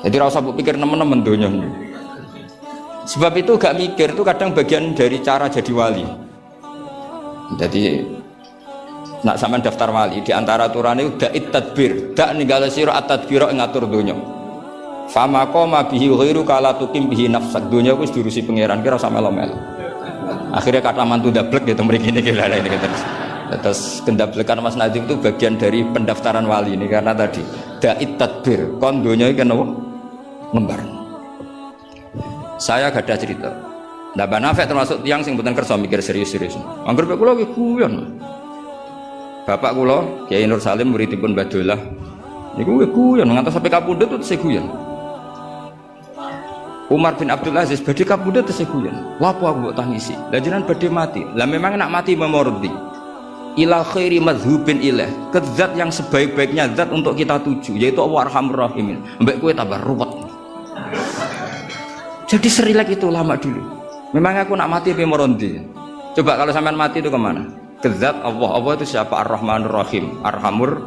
Jadi rasa pikir nemen-nemen donya. Sebab itu gak mikir itu kadang bagian dari cara jadi wali. Jadi nak sampean daftar wali di antara aturane udah tadbir, dak ninggale sira at-tadbir ngatur donya. Fama qoma bihi ghairu kala tukim bihi nafsak. Donya wis diurusi pangeran kira sama melo-melo. Akhirnya kata mantu dablek gitu mriki niki lha ini terus. Terus kendablekan Mas Nadif itu bagian dari pendaftaran wali ini karena tadi da'it tadbir kon donya iki kenapa ngembar. Saya gak ada cerita. Nah, Mbak Nafek termasuk tiang sing mboten kersa mikir serius-serius. Angger kula iki guyon. Bapak kula Kiai Nur Salim muridipun Badullah. Niku guyon ngantos sampai kapundhut terus guyon. Umar bin Abdul Aziz badhe kapundhut terus guyon. Lha apa aku mbok tangisi? Lah jenengan badhe mati. Lah memang nak mati memordi. Ila khairi madhubin ilaih, ke zat yang sebaik-baiknya zat untuk kita tuju, yaitu Allah Arhamur Rahimin. Mbak kowe tambah ruwet. Jadi serilek itu lama dulu. Memang aku nak mati memorondi. Coba kalau sampean mati itu kemana? Ke zat Allah. Allah itu siapa? Ar-Rahmanur Rahim, Arhamur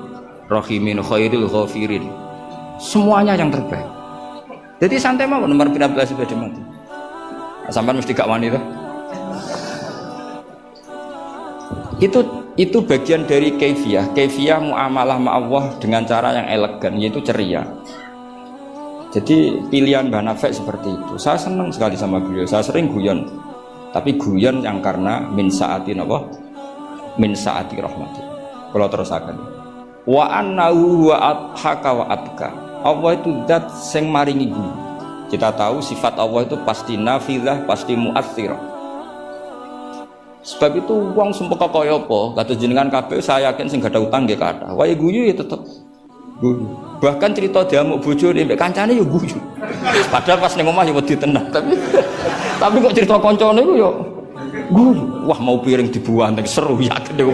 Rahimin, khairul ghafirin. Semuanya yang terbaik. Jadi santai mau nomor bin Abdul Aziz sudah mati. Sampean mesti gak wani tuh. Itu bagian dari kaifiyah muamalah ma Allah dengan cara yang elegan, yaitu ceria. Jadi pilihan Mbah Nafek seperti itu. Saya senang sekali sama beliau. Saya sering guyon, tapi guyon yang karena min saati apa? Min saati rahmati. Kalau terus akan wa annahu wa adhaka wa abka. Allah itu zat sing maringi guyu. Kita tahu sifat Allah itu pasti nafidah, pasti muathirah. Sebab itu uang sumpah kaya apa kata jenengan kabeh saya yakin sing gak ada utang nggih kathah. Wae guyu ya tetep guyu. Bahkan cerita diamuk bojone mbek kancane ya guyu. Padahal pas ning omah ya wedi tenan, tapi kok cerita kancane ku ya guyu. Wah mau piring dibuang seru yakin deh.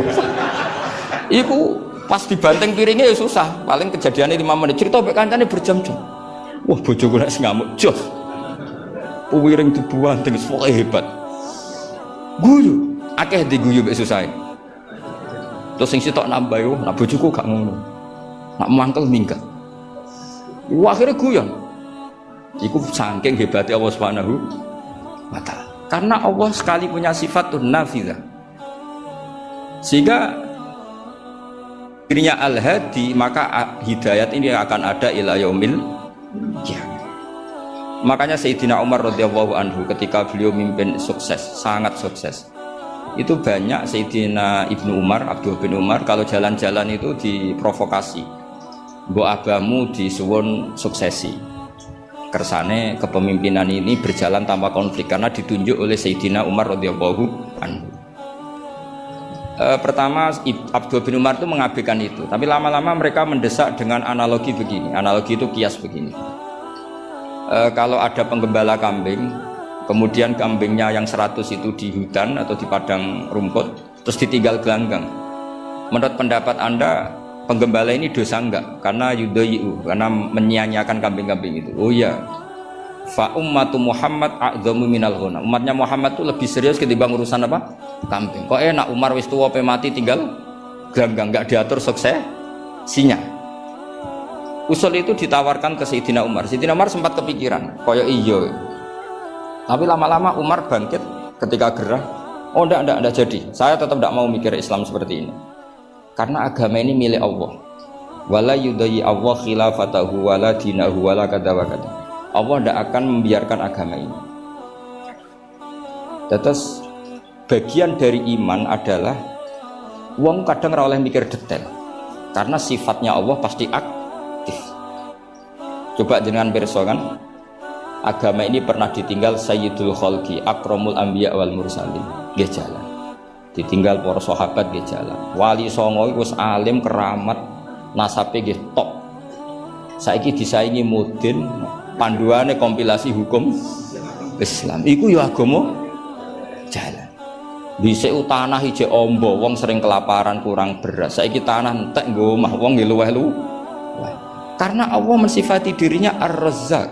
Iku pas dibanting piringnya ya susah. Paling kejadiannya 5 menit. Cerita mbek kancane berjam-jam. Wah bojoku nek ngamuk jos. Piring dibuang pokoke hebat. Guyu. Akeh diguyu mbek susah. Terus sing sitok nambah yo, nak bojoku gak ngono. Nak mangkel minggat. Wah akhirnya guyon. Iku saking hebatnya Allah Subhanahu wa ta'ala. Karena Allah sekali punya sifatun nafidah. Sehingga dirinya al-hadi, maka hidayat ini akan ada ila yaumil qiyamah. Makanya Sayyidina Umar radhiyallahu anhu ketika beliau mimpin sukses, sangat sukses. Itu banyak Sayyidina Ibnu Umar, Abdul bin Umar kalau jalan-jalan itu diprovokasi. Mbok abamu disuwun suksesi. Kersane kepemimpinan ini berjalan tanpa konflik karena ditunjuk oleh Sayyidina Umar radhiyallahu anhu. Pertama Abdul bin Umar itu mengabaikan itu, tapi lama-lama mereka mendesak dengan analogi begini. Analogi itu kias begini. Kalau ada penggembala kambing, kemudian kambingnya yang 100 itu di hutan atau di padang rumput, terus ditinggal gelanggang. Menurut pendapat Anda, penggembala ini dosa enggak? Karena yudhayu, karena menyia-nyiakan kambing-kambing itu. Oh iya. Fa ummatu Muhammad a'dhamu minal ghunam. Umatnya Muhammad itu lebih serius ketimbang urusan apa? Kambing. Kok enak Umar wis tuwa pe mati tinggal gelanggang, enggak diatur suksesinya. Usul itu ditawarkan ke Sayyidina Umar. Sayyidina Umar sempat kepikiran, kaya iya. Tapi lama-lama Umar bangkit ketika gerah. Oh enggak jadi. Saya tetap tidak mau mikir Islam seperti ini. Karena agama ini milik Allah. Wala yudayyi Allah khilafatahu wala dinahu wala kada wa kada. Allah tidak akan membiarkan agama ini. Terus bagian dari iman adalah wong kadang ora oleh mikir detail. Karena sifatnya Allah pasti aktif. Coba jangan perso kan, agama ini pernah ditinggal Sayyidul Khalqi, Akramul Anbiya wal Mursalin, nggih jalan. Ditinggal para sahabat nggih jalan. Wali songo wis alim keramat, nasabe nggih top. Saiki disaingi mudin, panduane kompilasi hukum Islam. Iku ya agama jalan. Dhisik tanah ijek ombo, wong sering kelaparan kurang beras. Saiki tanah entek nggo omah wong nggih luweh-luweh. Karena Allah mensifati dirinya Ar-Razzaq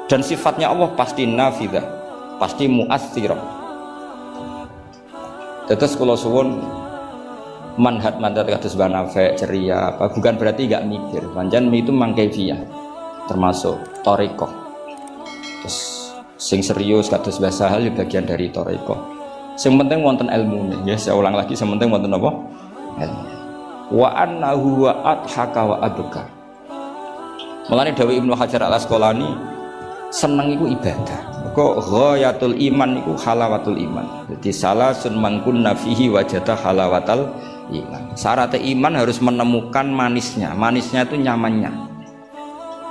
dan sifatnya Allah pasti nafidah, pasti mu'athirah. Terus kalau suwun manhat kados Mbah Nafek ceria apa bukan berarti gak mikir. Pancen itu mangkaifiyah. termasuk thariqah. Terus sing serius kados bahasa hal bagian dari thariqah. Sing penting wonten ilmune, ya saya ulang lagi, sing penting wonten apa? Ilmu. Wa annahu wa adhaka wa abka. Mulane dawuh Ibnu Hajar Al-Asqalani seneng iku ibadah. Kok ghayatul iman iku halawatul iman. Jadi salasun mangkunna fihi wajada halawatal iman. Syarat iman harus menemukan manisnya. Manisnya itu nyamannya.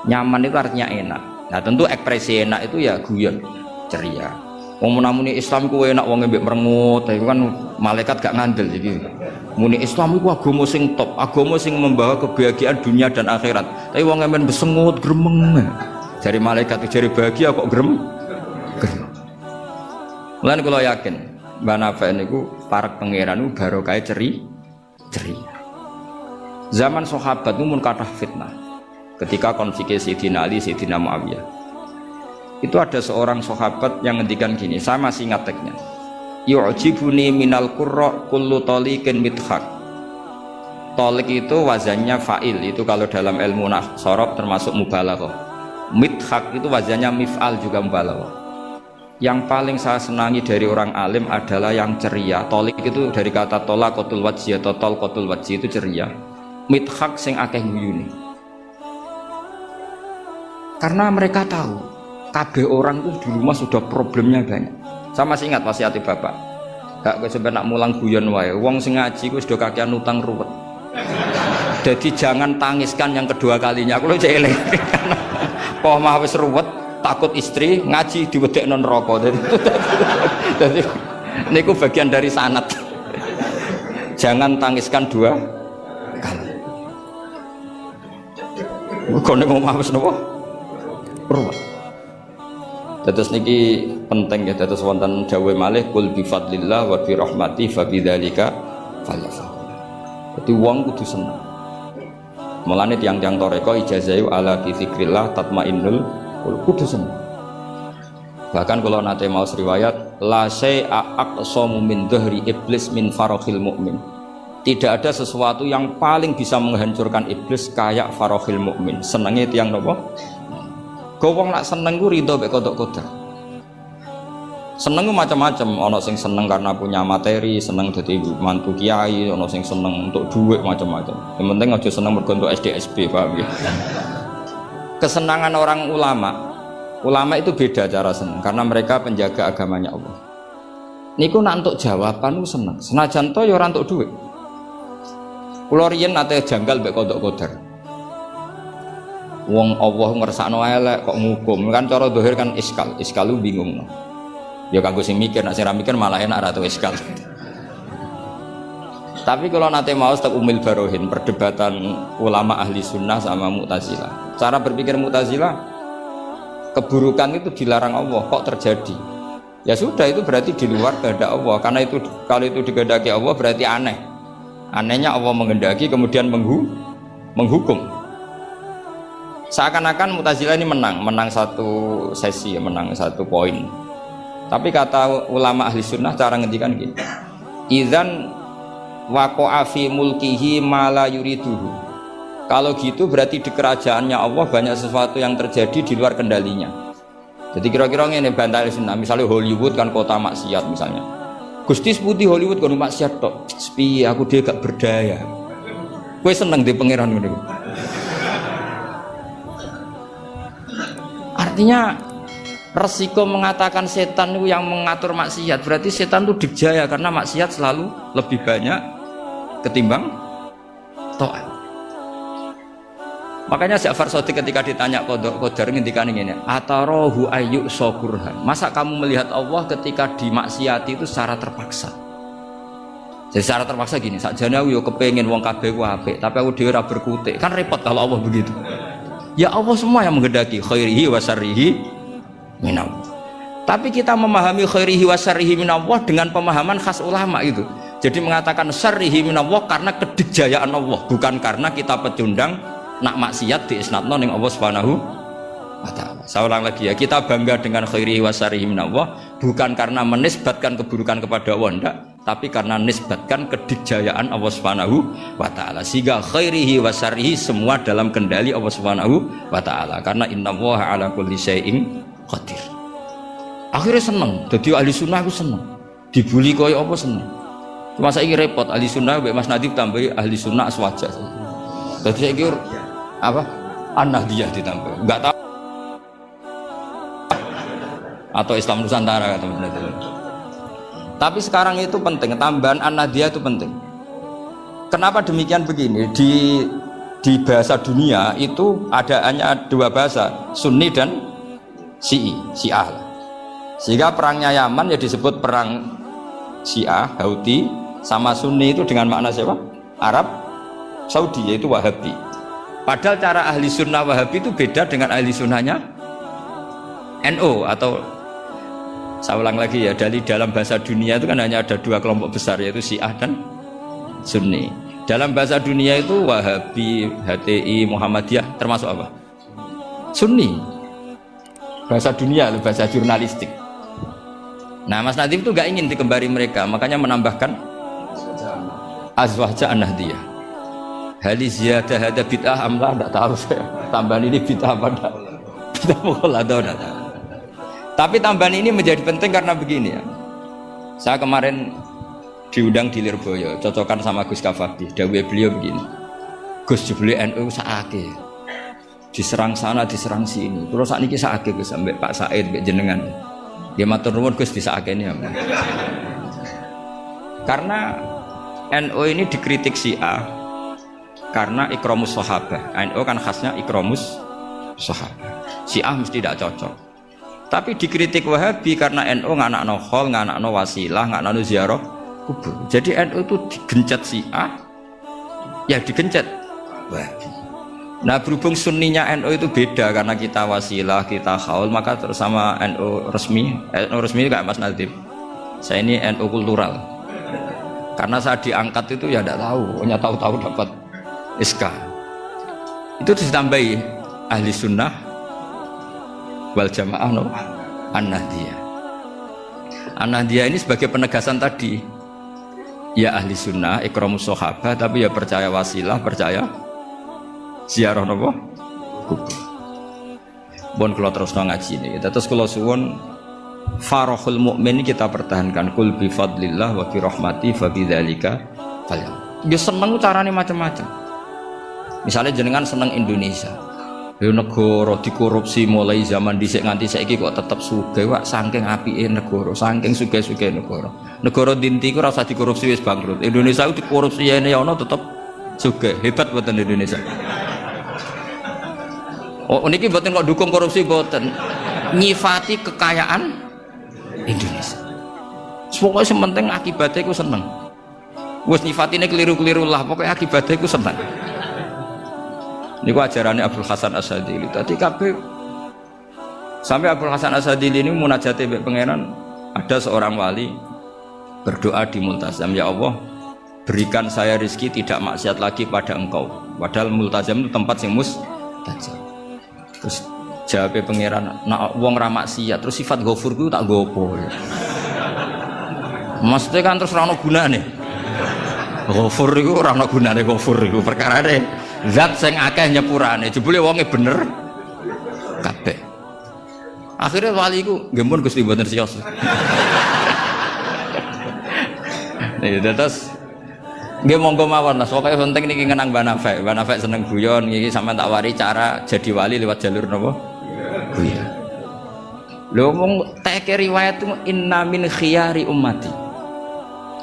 Nyaman itu artinya enak. Nah tentu ekspresi enak itu ya guyon, ceria. Wong menamuni Islam ku enak wong mbek merengut, itu kan malaikat gak ngandel jadi. Muni Islam iku agama sing top, agama sing membawa kebahagiaan dunia dan akhirat. Tapi wong men besengut gremeng. Dari malaikat itu jari bahagia kok gremeng. Mulane kula yakin Mbah Nafi niku parek pangeran niku barokah ceria. Zaman sahabat itu mun kathah fitnah. Ketika konflik Sayyidina Ali, Sayyidina Muawiyah, itu ada seorang sahabat yang ngendikan gini, saya masih ingat teksnya. Yu'jibuni minal qurra kullu taliqin mithaq. Talik itu wazannya fa'il, itu kalau dalam ilmu sorof termasuk mubalaghah. Mithaq itu wazannya mif'al juga mubalaghah. Yang paling saya senangi dari orang alim adalah yang ceria. Talik itu dari kata tolaqatul wajhi atau tolqatul wajhi itu ceria. Mithaq sing akeh guyune. Karena mereka tahu kabeh orang itu di rumah sudah problemnya banyak. Saya masih ingat wasiat bapak. Gak sampai nak mulang guyon wae. Wong sing ngaji ku sudah kakean utang ruwet. Jadi jangan tangiskan yang kedua kalinya. Aku lu cek eling. Kok mah wis ruwet, takut istri ngaji diwedekno neraka. Jadi niku bagian dari sanad. Jangan tangiskan dua kali. Kok nek omah wis napa? Ruwet. Terus niki penting ya, terus wonten dawuh malih kul bi fadlillah wa bi rahmati fa bidzalika falyafrah. Dadi wong kudu seneng. Mulane tiang-tiang toreko ijazahu ala bi dzikrillah tatmainnul kudu seneng. Bahkan kalau nate mau riwayat la syai'a aqsamu min dhahri iblis min farahil mukmin. Tidak ada sesuatu yang paling bisa menghancurkan iblis kayak farahil mukmin. Senenge tiang napa? Wong nak seneng ku ridho mek kodok kodar. Seneng ku macam-macam, ana sing seneng karena punya materi, seneng dadi mantu kiai, ana sing seneng untuk duit macam-macam. Yang penting aja seneng mergo untuk SDSB, paham ya. Kesenangan orang ulama itu beda cara seneng karena mereka penjaga agamanya Allah. Niku nak untuk jawaban ku seneng. Senajan to ya ora untuk duit. Kula riyen nate janggal mek kodok kodar. Wong Allah ngersakno elek kok ngukum kan cara dohir kan iskal lu bingung no. Ya kanggo sing mikir, nek sing ra mikir malah enak ra tau iskal. Tapi kalau nate mau tak umil barohin perdebatan ulama ahli sunnah sama Mu'tazilah. Cara berpikir Mu'tazilah, keburukan itu dilarang Allah kok terjadi. Ya sudah itu berarti di luar kehendak Allah. Karena itu kalau itu dikehendaki Allah berarti aneh. Anehnya Allah menghendaki kemudian menghukum. Seakan-akan Mu'tazilah ini menang satu sesi, menang satu poin. Tapi kata ulama ahli sunnah cara ngendikan gini, idzan waqa'a fi mulkihi ma la yuriduhu. Kalau gitu berarti di kerajaannya Allah banyak sesuatu yang terjadi di luar kendalinya. Jadi kira-kira ngene bantah ahli sunnah, misalnya Hollywood kan kota maksiat misalnya. Gusti seputi Hollywood kan maksiat tok. Sepi aku dia gak berdaya. Kowe seneng di pangeran ngono. Artinya resiko mengatakan setan itu yang mengatur maksiat berarti setan itu dijaya karena maksiat selalu lebih banyak ketimbang taat. Makanya Ja'far Shadiq ketika ditanya Qadar ngendikan ngene, "Atarahu ayyu sakurhan." Masa kamu melihat Allah ketika dimaksiati itu secara terpaksa? Jadi secara terpaksa gini, sakjane aku yo kepengin wong kabeh ku apik, tapi aku dhewe ora berkutik. Kan repot kalau Allah begitu. Ya Allah semua yang menghendaki khairihi wa syarrihi minallah. Tapi kita memahami khairihi wa syarrihi minallah dengan pemahaman khas ulama itu. Jadi mengatakan syarrihi minallah karena kedikjayaan Allah, bukan karena kita pecundang nak maksiat diisnadno ning Allah Subhanahu wa taala. Saya ulang lagi ya, kita bangga dengan khairihi wa syarrihi minallah bukan karena menisbatkan keburukan kepada Allah, enggak, tapi karena nisbatkan kedikjayaan Allah Subhanahu wa taala, sehingga khairihi wa syarrihi semua dalam kendali Allah Subhanahu wa taala, karena innallaha ala kulli syai'in qadir. Akhirnya seneng, dadi ahli sunnah aku seneng. Dibully koyo apa seneng. Cuma saiki repot ahli sunnah mbek Mas Nadif tambahi ahli sunnah aswaja. Dadi saiki apa? An-Nahdiyah ditambah. Enggak tahu atau Islam Nusantara kata teman-teman. Tapi sekarang itu penting, tambahan An-Nahdiyah itu penting. Kenapa demikian begini? Di bahasa dunia itu hanya dua bahasa, Sunni dan Syiah. Sehingga perangnya Yaman ya disebut perang Syiah, Houthi, sama Sunni itu dengan makna siapa? Arab Saudi, yaitu Wahabi. Padahal cara ahli sunnah Wahabi itu beda dengan ahli sunnahnya NO, atau saya ulang lagi ya, dari dalam bahasa dunia itu kan hanya ada dua kelompok besar, yaitu Syiah dan Sunni. Dalam bahasa dunia itu Wahabi, HTI, Muhammadiyah termasuk apa? Sunni. Bahasa dunia, bahasa jurnalistik. Nah, Mas Nadif itu gak ingin dikembari mereka, makanya menambahkan azwaja an-Nahdiyah. Hali ziyadah hada bid'ah amlah, tidak tahu saya. Tambahan ini bid'ah apa enggak? Kita pukul atau enggak. Tapi tambahan ini menjadi penting karena begini ya. Saya kemarin diundang di Lirboyo, cocokan sama Gus Kafadi. Dawuh beliau begini. Gus jebule NU sakake. Diserang sana, diserang sini. Terus sakniki sakake Gus sampai Pak Said mbek jenengan. Dia matur nuwun Gus disakake ya. Karena NU ini dikritik Syiah karena ikramus sahabah. NU kan khasnya ikramus sahabah. Syiah mesti tidak cocok. Tapi dikritik Wahabi karena NU nganakno khol, nganakno wasilah, nganakno ziarah kubur. Jadi NU itu digencet Syiah, ya digencet Wahabi. Nah berhubung sunninya NU itu beda karena kita wasilah, kita khaul, maka terus sama NU resmi kayak Mas Nadif. Saya ini NU kultural. Karena saya diangkat itu ya tidak tahu, hanya tahu-tahu dapat SK. Itu ditambahi ahli sunnah wal jamaah no An-Nahdiyah. An-Nahdiyah ini sebagai penegasan tadi, ya ahli sunnah ikramus sahabah, tapi ya percaya wasilah, percaya ziarah nopo kubur. Bon kula terus ngaji ini. Terus kula suwun farahul mukmin kita pertahankan, kul bi fadlillah wa bi rahmati fa bidzalika falyam. Dia seneng carane macam-macam. Misalnya jenengan seneng Indonesia. Negara dikorupsi mulai zaman dhisik nganti saiki kok tetep sugih, wak saking apike negara, saking sugih-sugih negara. Negara dinti ku ora usah dikorupsi wis bangkrut. Indonesia ku dikorupsi ene ana tetep sugih. Hebat boten Indonesia. Oh niki boten kok dukung korupsi boten. Nyifati kekayaan Indonesia. Pokoke sementing akibatnya ku seneng. Wis nyifatine keliru-keliru lah, pokoknya akibatnya ku seneng. Niku ajarannya Abdul Hasan As-Sadili. Tadi kabeh sampai Abdul Hasan As-Sadili ini munajate mbek pangeran, ada seorang wali berdoa di Multazam, ya Allah berikan saya rezeki tidak maksiat lagi pada engkau. Padahal Multazam itu tempat yang mustajab. Terus jawab pangeran, nak wong ra maksiat terus sifat ghafur ku tak gopo. Maksudnya kan terus ora ono gunane. Ghafur iku ora ono gunane, ghafur iku perkarane zat sing akeh nyepurane, jebule wonge bener kabeh. Akhirnya wali iku nggih mun Gusti mboten siyos. Nih terus nggih monggo mawon Mas, pokoke penting niki ngenang Mbah Nafek. Mbah Nafek seneng guyon, iki sampean tak wari cara jadi wali lewat jalur napa? Guyon. Lho mung teke riwayat itu inna min khiyari ummati.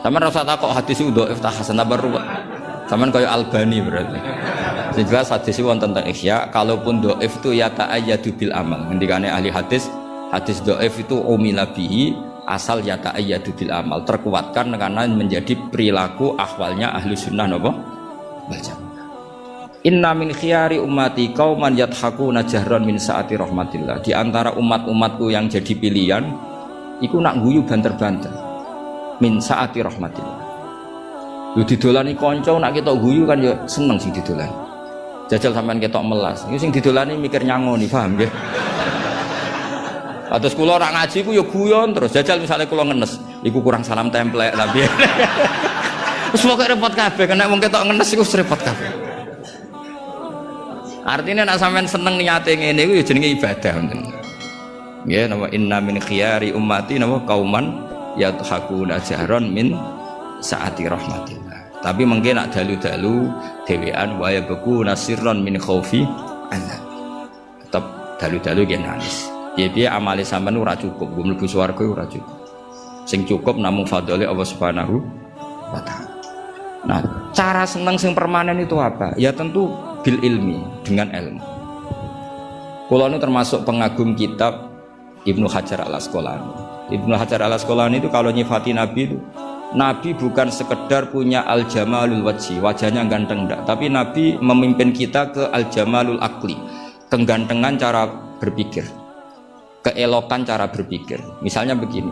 Sampeyan rasa takok hadis itu dhaif ta hasan tabarru. Sampeyan kaya Albani berarti. Sing jelas hadis itu wonten tentang ihya, kalaupun dhaif itu ya ta'ayyadu bil amal. Ngendikane ahli hadis dhaif itu umila bihi, asal ya ta'ayyadu bil amal, terkuatkan karena menjadi perilaku ahwalnya ahli sunnah napa? Baca. Inna min khiyari ummati qauman yadhakuna jahran min saati rahmatillah. Di antara umat-umatku yang jadi pilihan iku nak guyu banter-banter min saati rahmatillah. Lu didolani kanca nak ketok guyu kan ya seneng sing didolani. Jajal sampean ketok melas. Iku sing didolani mikir nyangoni, paham nggih? Atus kula ora ngaji ku ya guyon terus. Jajal misalnya kula ngenes. iku kurang salam template tapi. Wis pokoke repot kabeh, kena wong ketok ngenes iku repot kabeh. Artinya nek sampean seneng niate ngene iku ya jenenge ibadah ngoten. Ya napa inna min khiyari ummati napa kauman yadhakuna jahron min saati rahmatillah. Tapi mungkin nak dalu-dalu dhewean wa yabku nasirron min khaufi azab. Tetep dalu-dalu gen nangis. Piye-piye amale sampean ora cukup, nggo mlebu swarga ora cukup. Sing cukup namung fadhole Allah Subhanahu wa taala. Nah, cara senang sing permanen itu apa? Ya tentu bil ilmi, dengan ilmu. Kulo ini termasuk pengagum kitab Ibnu Hajar al-Asqalani. Ibnu Hajar al-Asqalani itu kalau nyifati Nabi itu, Nabi bukan sekedar punya al-jamalul wajhi, wajahnya ganteng enggak, tapi Nabi memimpin kita ke al-jamalul akli, kegantengan cara berpikir, keelokan cara berpikir. Misalnya begini,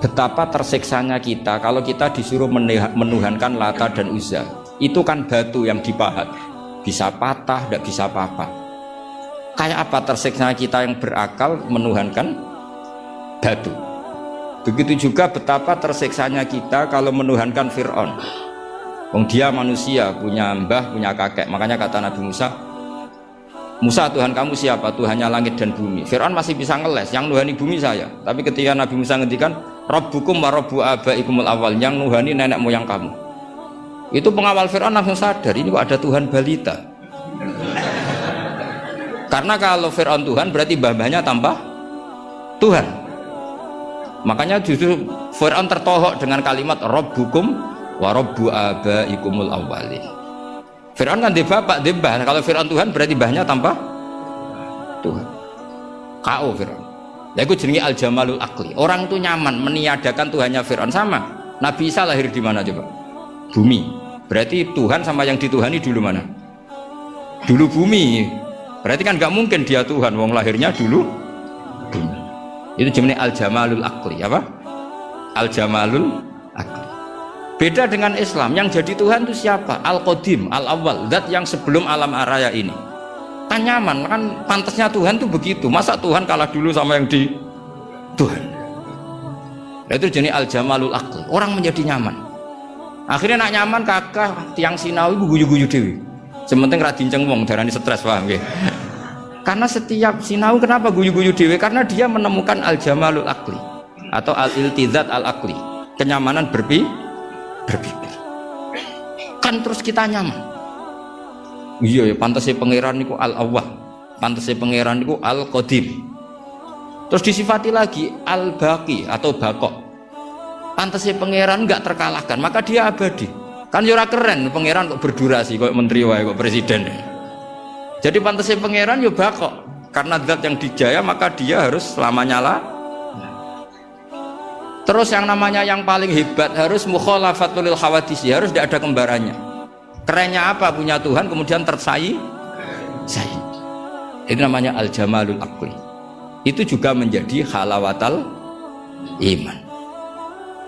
betapa tersiksanya kita kalau kita disuruh menuhankan Lata dan Uzza. Itu kan batu yang dipahat, bisa patah, tidak bisa apa-apa. Kayak apa tersiksanya kita yang berakal menuhankan batu. Begitu juga betapa tersiksanya kita kalau menuhankan Fir'aun. Dia manusia, punya mbah, punya kakek. Makanya kata Nabi Musa, Musa, Tuhan kamu siapa? Tuhannya langit dan bumi. Fir'aun masih bisa ngeles, yang nuhani bumi saya. Tapi ketika Nabi Musa ngendikan Rabbukum wa rabbu abaikumul awal, yang nuhani nenek moyang kamu. Itu pengawal Fir'aun langsung sadar, ini kok ada Tuhan balita. Karena kalau Fir'aun Tuhan berarti mbah-mbahnya tanpa Tuhan. Makanya justru Fir'aun tertohok dengan kalimat Rabbukum wa rabbu abaikumul awwalin. Fir'aun kan dia bapak, dia mbah. Kalau Fir'aun Tuhan berarti mbahnya tanpa Tuhan. K.O. Fir'aun. Ya itu jenenge al-jamalul akli. Orang itu nyaman meniadakan Tuhannya Fir'aun. Sama Nabi Isa lahir di mana coba? Bumi. Berarti Tuhan sama yang dituhani dulu mana? Dulu bumi. Berarti kan gak mungkin dia Tuhan, wong lahirnya dulu bumi. Itu jenenge al-jamalul akli. Apa? Al-jamalul akli. Beda dengan Islam, yang jadi Tuhan itu siapa? Al-Qadim, Al-Awwal, zat yang sebelum alam araya ini. Kan nyaman, kan pantasnya Tuhan tuh begitu. Masa Tuhan kalah dulu sama yang di Tuhan? Nah, itu jenis al-jamalul aqli. Orang menjadi nyaman. Akhirnya nak nyaman kakak tiang Sinawi guyu-guyu dewi. Sementing radinceng wong darani stres, paham nggih? Karena setiap Sinawi kenapa guyu-guyu dewi? Karena dia menemukan al-jamalul aqli atau al-iltizat al-aqli, kenyamanan berpikir. Kan terus kita nyaman. Iya ya, pantasnya pangeran niku al-awwal, pantasnya pangeran niku al-qadim. Terus disifati lagi al-baqi atau bakok. Pantasnya pangeran enggak terkalahkan, maka dia abadi. Kan ora keren pangeran kok berdurasi kok menteri wae kok presiden. Jadi pantasnya pangeran yo bakok. Karena zat yang dijaya maka dia harus selamanya lah. Terus yang namanya yang paling hebat harus mukhalafatul hawadisi, harus tidak ada kembarannya. Kerennya apa punya Tuhan kemudian tersaing. Itu namanya al-jamalul aqli. Itu juga menjadi halawatal iman.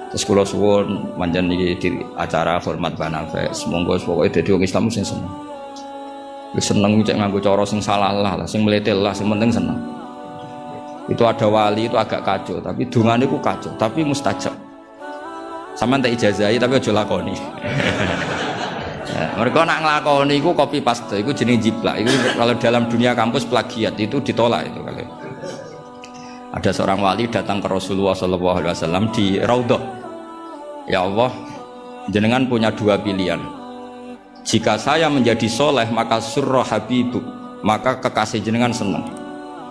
Terus kula suwun manjen iki di acara hormat Banafe, semoga pokoke dadi wong Islam sing seneng. Wis seneng cek nganggo cara sing salah lah, sing meletel lah, sing penting seneng. Itu ada wali itu agak kacau, tapi dungane ku kacau, tapi mustajab. Sampeyan tak ijazahi tapi aja lakoni. Mereka nak ngelakoni itu copy paste, itu jenis jiplak. Itu kalau dalam dunia kampus plagiat itu ditolak itu kalau. Ada seorang wali datang ke Rasulullah SAW di Raudhah. Ya Allah, jenengan punya dua pilihan. Jika saya menjadi soleh maka surra habibu, maka kekasih jenengan senang.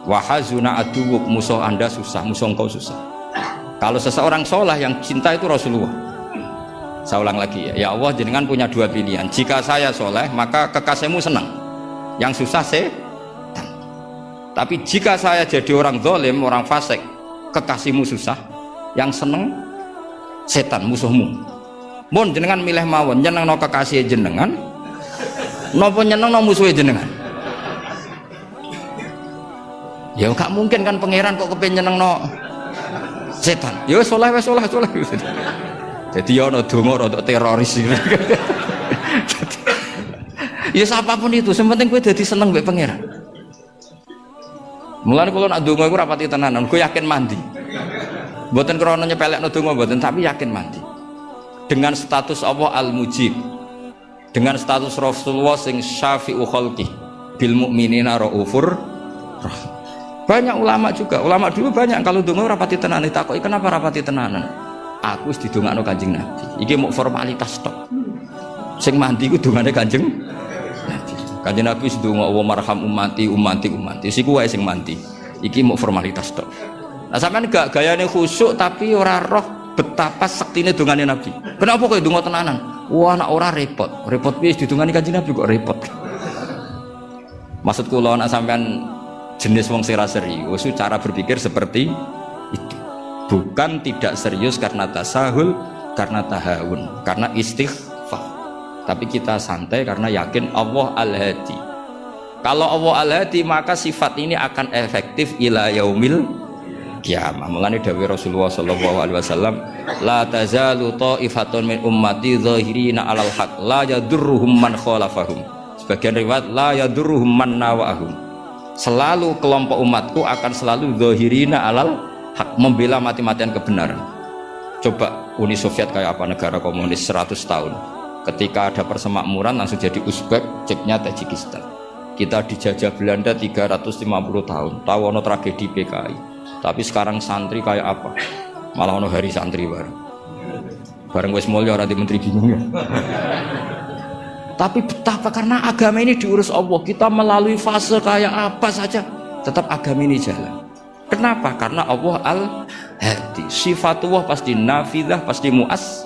Wahazuna aduwuk, musuh anda susah, musuh engkau susah. Kalau seseorang soleh yang cinta itu Rasulullah. Saya ulang lagi ya, ya Allah jenengan punya dua pilihan. Jika saya soleh maka kekasihmu senang, yang susah setan. Tapi jika saya jadi orang zalim, orang fasik, kekasihmu susah, yang senang setan, musuhmu. Mun jenengan milih mawon, nyeneng no kekasih jenengan, nopo nyeneng no musuh jenengan. Ya gak mungkin kan pangeran kok kepengen nyeneng no setan. Ya soleh. Jadi ya ono donga untuk teroris. Ya siapapun itu, sementing kowe dadi seneng mbek pangeran. Mulane kula nak donga iku rapati tenanan, kowe yakin mandi. Mboten krana nyepelekno donga mboten, tapi yakin mandi. Dengan status Allah Al-Mujib. Dengan status Rasulullah sing syafi'u khalqi bil mukminina raufur rahim. Banyak ulama juga, ulama dulu banyak kalau donga rapati tenanan ditakoki kenapa rapati tenanan. Aku wis didongakno Kanjeng Nabi. Iki mau formalitas tok. Sing mandi ku dongane Kanjeng Nabi. Kanjeng Nabi wis ndonga wa marham ummati ummati ummati. Siku wae sing mandi. Iki mau formalitas tok. Nah sampean gak gayane khusyuk tapi ora roh betapa sektine dongane Nabi. Kenapa kok donga tenanan? Wah nek ora repot. Repot piye didongani Kanjeng Nabi kok repot. Maksud kula nek sampean jenis wong sira serius, cara berpikir seperti itu. Bukan tidak serius karena tasahul, karena tahawun, karena istighfar. Tapi kita santai karena yakin Allah Al-Hadi. Kalau Allah Al-Hadi maka sifat ini akan efektif ila yaumil qiyamah. Mulane dawuh Rasulullah sallallahu alaihi wasallam, la tazalu ta'ifatun min ummati zahirina 'alal haq, la yadurruhum man khalafahum. Sebagian riwayat la yadurruhum man nawahum. Selalu kelompok umatku akan selalu zahirina 'alal hak, membela mati-matian kebenaran. Coba Uni Soviet kayak apa, negara komunis 100 tahun. Ketika ada persemakmuran langsung jadi Uzbek, ceknya Tajikistan. Kita dijajah Belanda 350 tahun, tahu ono tragedi PKI. Tapi sekarang santri kayak apa? Malah ono hari santri bareng wis mulya ora di menteri bingung ya. Tapi betapa karena agama ini diurus Allah, kita melalui fase kayak apa saja tetap agama ini jalan. Kenapa? Karena Allah Al-Hadi. Sifatullah pasti nafidah, pasti muas